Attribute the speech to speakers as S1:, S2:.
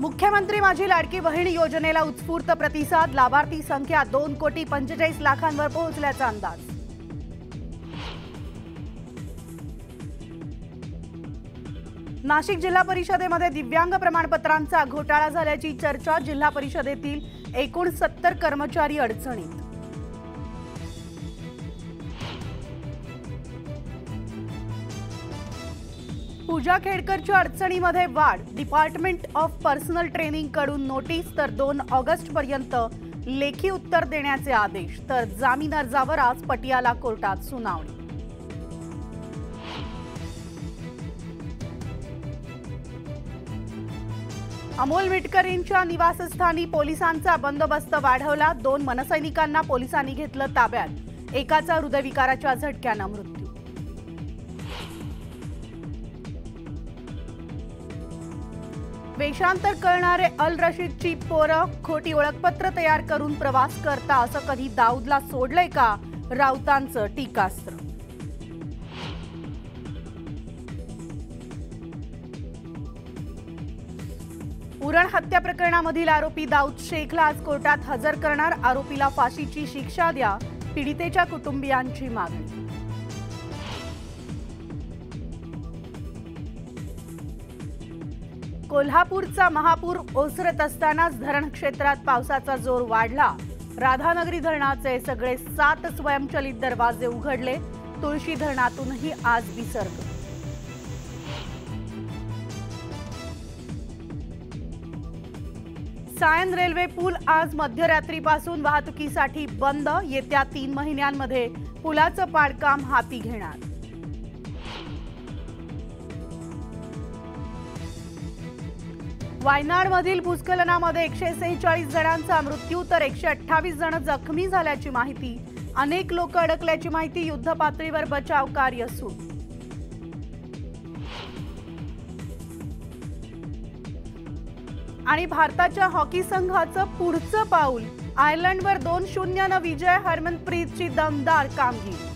S1: मुख्यमंत्री माझी लाडकी बहीण योजनेला उत्स्फूर्त प्रतिसाद, लाभार्थी संख्या 2,45,00,000 पोहोचल्याचा अंदाज। नाशिक जिल्हा परिषदेमध्ये दिव्यांग प्रमाणपत्रांचा घोटाळा झाल्याची चर्चा, जिल्हा परिषदेतील एकूण 70 कर्मचारी अडचणीत। पूजा खेडकरच्या अडचणीमध्ये वाढ, डिपार्टमेंट ऑफ पर्सनल ट्रेनिंग कडून नोटीस, तर 2 ऑगस्ट पर्यंत लेखी उत्तर देण्याचे आदेश, तर जामीन अर्जावर आज पटियाला कोर्टात सुनावणी। अमोल मिटकरींच्या निवासस्थानी पोलिसांचा बंदोबस्त वाढवला, 2 मनसैनिकांना पोलिसांनी घेतलं ताब्यात, एकाचा हृदयविकाराच्या झटक्यानं मृत्यू। वेषांतर करणारे अल रशीदची पोरं खोटी ओळखपत्र तयार करून प्रवास करता, असं कधी दाऊदला सोडलंय का, राऊतांचं टीकास्त्र। उरण हत्या प्रकरणामधील आरोपी दाऊद शेखला आज कोर्टात हजर करणार, आरोपीला फाशीची शिक्षा द्या, पीडितेच्या कुटुंबियांची मागणी। कोल्हापूरचा महापूर ओसरत असतानाच धरण क्षेत्रात पावसाचा जोर वाढला, राधानगरी धरणाचे सगळे 7 स्वयंचलित दरवाजे उघडले, तुळशी धरणातूनही आज विसर्ग। सायन रेल्वे पूल आज मध्यरात्रीपासून वाहतुकीसाठी बंद, येत्या 3 महिन्यांमध्ये पुलाचं पाडकाम हाती घेणार। वायनाडमधील भूस्खलनामध्ये 146 जणांचा मृत्यू, तर 128 जण जखमी झाल्याची माहिती, अनेक लोक अडकल्याची माहिती, युद्धपातळीवर बचाव कार्य सुरू। आणि भारताच्या हॉकी संघाचं पुढचं पाऊल, आयर्लंडवर 2-0 विजय, हरमनप्रीतची दमदार कामगिरी।